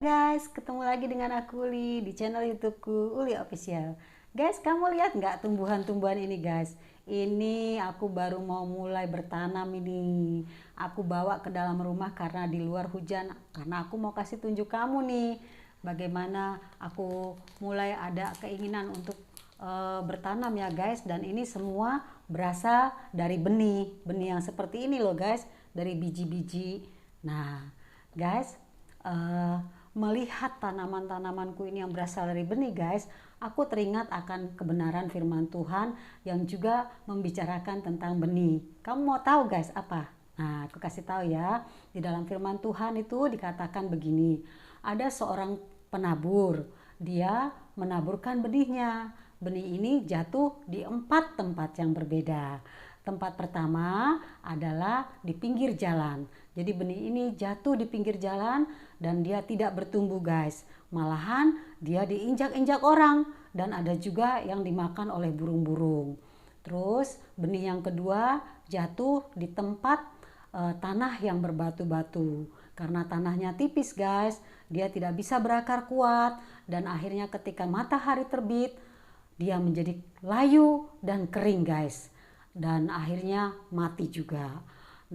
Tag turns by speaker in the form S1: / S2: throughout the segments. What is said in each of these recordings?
S1: Guys, ketemu lagi dengan aku Uli di channel YouTubeku Uli Official. Guys, kamu lihat nggak tumbuhan-tumbuhan ini guys? Ini aku baru mau mulai bertanam ini. Aku bawa ke dalam rumah karena di luar hujan. Karena aku mau kasih tunjuk kamu nih, bagaimana aku mulai ada keinginan untuk bertanam ya guys. Dan ini semua berasal dari benih yang seperti ini loh guys, dari biji-biji. Nah, guys, melihat tanaman-tanamanku ini yang berasal dari benih guys, aku teringat akan kebenaran firman Tuhan yang juga membicarakan tentang benih. Kamu mau tahu guys apa? Nah, aku kasih tahu ya. Di dalam firman Tuhan itu dikatakan begini. Ada seorang penabur. Dia menaburkan benihnya. Benih ini jatuh di 4 tempat yang berbeda. Tempat pertama adalah di pinggir jalan. Jadi benih ini jatuh di pinggir jalan dan dia tidak bertumbuh guys. Malahan dia diinjak-injak orang dan ada juga yang dimakan oleh burung-burung. Terus benih yang kedua jatuh di tempat tanah yang berbatu-batu. Karena tanahnya tipis guys, dia tidak bisa berakar kuat dan akhirnya ketika matahari terbit dia menjadi layu dan kering guys. Dan akhirnya mati juga.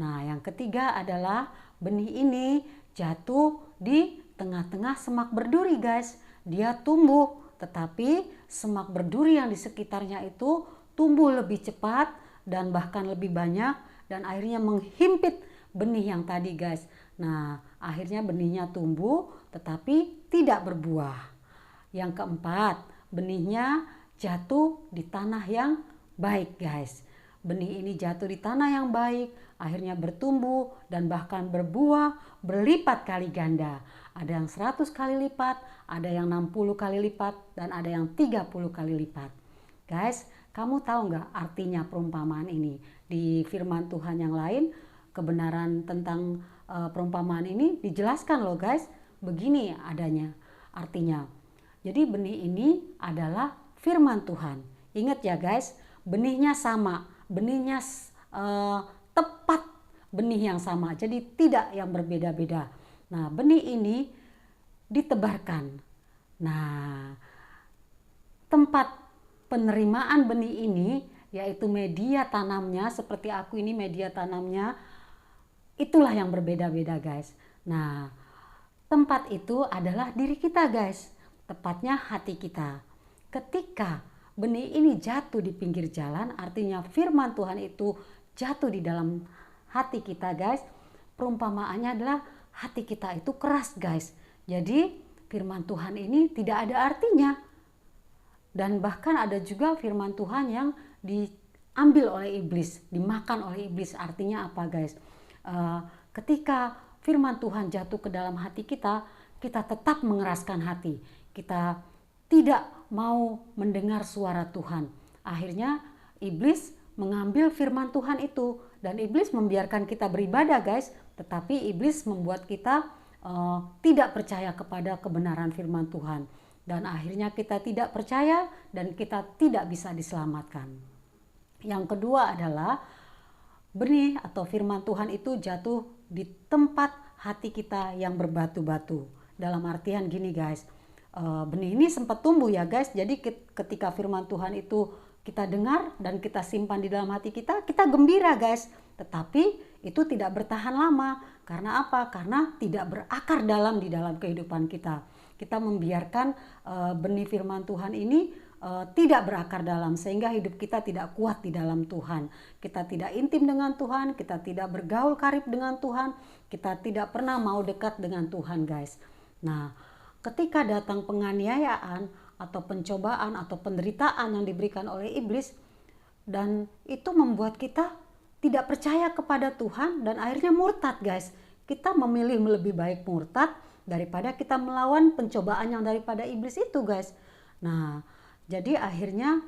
S1: Nah, yang ketiga adalah benih ini jatuh di tengah-tengah semak berduri guys. Dia tumbuh, tetapi semak berduri yang di sekitarnya itu tumbuh lebih cepat dan bahkan lebih banyak dan akhirnya menghimpit benih yang tadi guys. Nah, akhirnya benihnya tumbuh tetapi tidak berbuah. Yang keempat, benihnya jatuh di tanah yang baik guys. Benih ini jatuh di tanah yang baik, akhirnya bertumbuh dan bahkan berbuah berlipat kali ganda. Ada yang 100 kali lipat, ada yang 60 kali lipat, dan ada yang 30 kali lipat. Guys, kamu tahu nggak artinya perumpamaan ini? Di firman Tuhan yang lain, kebenaran tentang perumpamaan ini dijelaskan loh guys. Begini adanya artinya. Jadi benih ini adalah firman Tuhan. Ingat ya guys, benihnya sama. Benihnya tepat benih yang sama, jadi tidak yang berbeda-beda. Nah, benih ini ditebarkan. Nah, tempat penerimaan benih ini yaitu media tanamnya, seperti aku ini media tanamnya, itulah yang berbeda-beda guys. Nah, tempat itu adalah diri kita guys, tepatnya hati kita. Ketika benih ini jatuh di pinggir jalan, artinya firman Tuhan itu jatuh di dalam hati kita guys. Perumpamaannya adalah hati kita itu keras guys. Jadi firman Tuhan ini tidak ada artinya. Dan bahkan ada juga firman Tuhan yang diambil oleh iblis, dimakan oleh iblis. Artinya apa guys? Ketika firman Tuhan jatuh ke dalam hati kita, kita tetap mengeraskan hati. Kita tidak mau mendengar suara Tuhan. Akhirnya iblis mengambil firman Tuhan itu dan iblis membiarkan kita beribadah guys, tetapi iblis membuat kita tidak percaya kepada kebenaran firman Tuhan dan akhirnya kita tidak percaya dan kita tidak bisa diselamatkan. Yang kedua adalah benih atau firman Tuhan itu jatuh di tempat hati kita yang berbatu-batu. Dalam artian gini guys, benih ini sempat tumbuh ya guys. Jadi ketika firman Tuhan itu kita dengar dan kita simpan di dalam hati kita, kita gembira guys. Tetapi itu tidak bertahan lama. Karena apa? Karena tidak berakar dalam di dalam kehidupan kita. Kita membiarkan benih firman Tuhan ini tidak berakar dalam sehingga hidup kita tidak kuat di dalam Tuhan. Kita tidak intim dengan Tuhan, kita tidak bergaul karib dengan Tuhan, kita tidak pernah mau dekat dengan Tuhan guys. Nah, ketika datang penganiayaan atau pencobaan atau penderitaan yang diberikan oleh iblis dan itu membuat kita tidak percaya kepada Tuhan dan akhirnya murtad guys. Kita memilih lebih baik murtad daripada kita melawan pencobaan yang daripada iblis itu guys. Nah, jadi akhirnya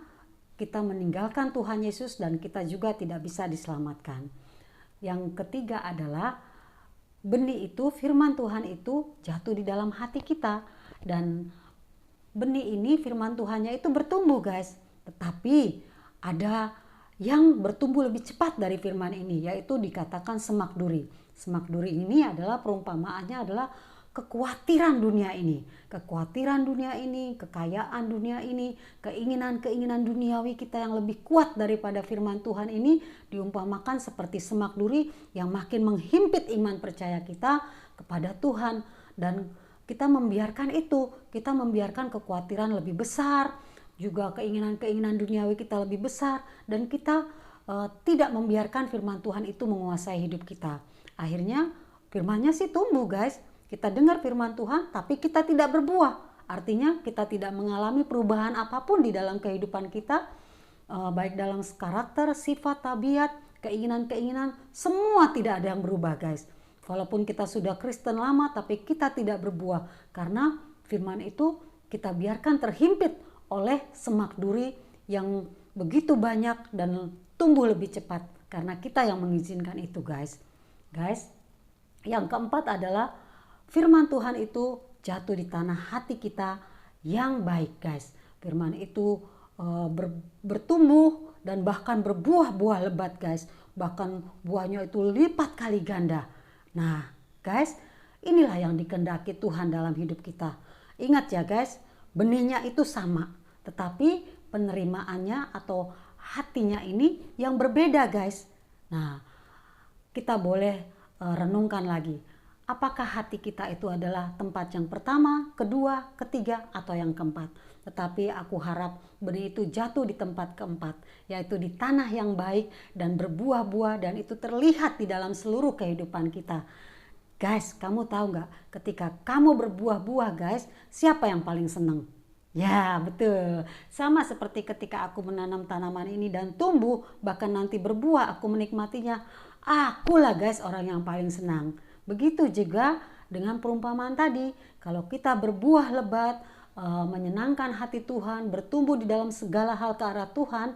S1: kita meninggalkan Tuhan Yesus dan kita juga tidak bisa diselamatkan. Yang ketiga adalah benih itu, firman Tuhan itu jatuh di dalam hati kita dan benih ini firman Tuhannya itu bertumbuh guys. Tetapi ada yang bertumbuh lebih cepat dari firman ini, yaitu dikatakan semak duri. Semak duri ini adalah perumpamaannya adalah kekhawatiran dunia ini. Kekhawatiran dunia ini, kekayaan dunia ini, keinginan-keinginan duniawi kita yang lebih kuat daripada firman Tuhan ini diumpamakan seperti semak duri yang makin menghimpit iman percaya kita kepada Tuhan. Dan kita membiarkan itu, kita membiarkan kekhawatiran lebih besar, juga keinginan-keinginan duniawi kita lebih besar, dan kita tidak membiarkan firman Tuhan itu menguasai hidup kita. Akhirnya firmannya sih tumbuh guys. Kita dengar firman Tuhan tapi kita tidak berbuah. Artinya kita tidak mengalami perubahan apapun di dalam kehidupan kita. Baik dalam karakter, sifat, tabiat, keinginan-keinginan, semua tidak ada yang berubah guys. Walaupun kita sudah Kristen lama tapi kita tidak berbuah. Karena firman itu kita biarkan terhimpit oleh semak duri yang begitu banyak dan tumbuh lebih cepat. Karena kita yang mengizinkan itu guys. Guys, yang keempat adalah firman Tuhan itu jatuh di tanah hati kita yang baik guys. Firman itu bertumbuh dan bahkan berbuah-buah lebat guys. Bahkan buahnya itu lipat kali ganda. Nah guys, inilah yang dikehendaki Tuhan dalam hidup kita. Ingat ya guys, benihnya itu sama. Tetapi penerimaannya atau hatinya ini yang berbeda guys. Nah, kita boleh renungkan lagi. Apakah hati kita itu adalah tempat yang pertama, kedua, ketiga, atau yang keempat? Tetapi aku harap benih itu jatuh di tempat keempat, yaitu di tanah yang baik dan berbuah-buah, dan itu terlihat di dalam seluruh kehidupan kita. Guys, kamu tahu nggak? Ketika kamu berbuah-buah guys, siapa yang paling senang? Ya betul, sama seperti ketika aku menanam tanaman ini dan tumbuh, bahkan nanti berbuah, aku menikmatinya. Akulah guys orang yang paling senang. Begitu juga dengan perumpamaan tadi. Kalau kita berbuah lebat, menyenangkan hati Tuhan, bertumbuh di dalam segala hal ke arah Tuhan,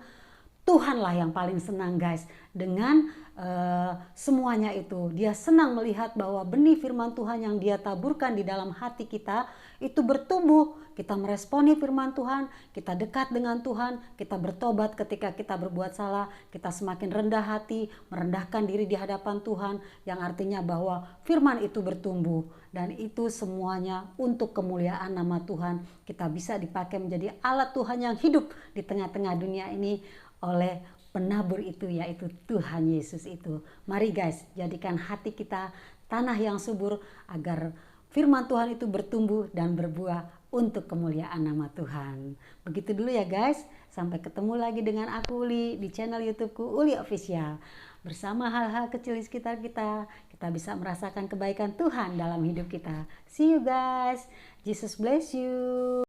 S1: Tuhanlah yang paling senang guys dengan semuanya itu. Dia senang melihat bahwa benih firman Tuhan yang dia taburkan di dalam hati kita itu bertumbuh. Kita meresponi firman Tuhan, kita dekat dengan Tuhan, kita bertobat ketika kita berbuat salah, kita semakin rendah hati, merendahkan diri di hadapan Tuhan, yang artinya bahwa firman itu bertumbuh. Dan itu semuanya untuk kemuliaan nama Tuhan. Kita bisa dipakai menjadi alat Tuhan yang hidup di tengah-tengah dunia ini oleh penabur itu, yaitu Tuhan Yesus itu. Mari guys, jadikan hati kita tanah yang subur agar firman Tuhan itu bertumbuh dan berbuah untuk kemuliaan nama Tuhan. Begitu dulu ya guys. Sampai ketemu lagi dengan aku Uli di channel YouTubeku Uli Official. Bersama hal-hal kecil di sekitar kita, kita bisa merasakan kebaikan Tuhan dalam hidup kita. See you guys. Jesus bless you.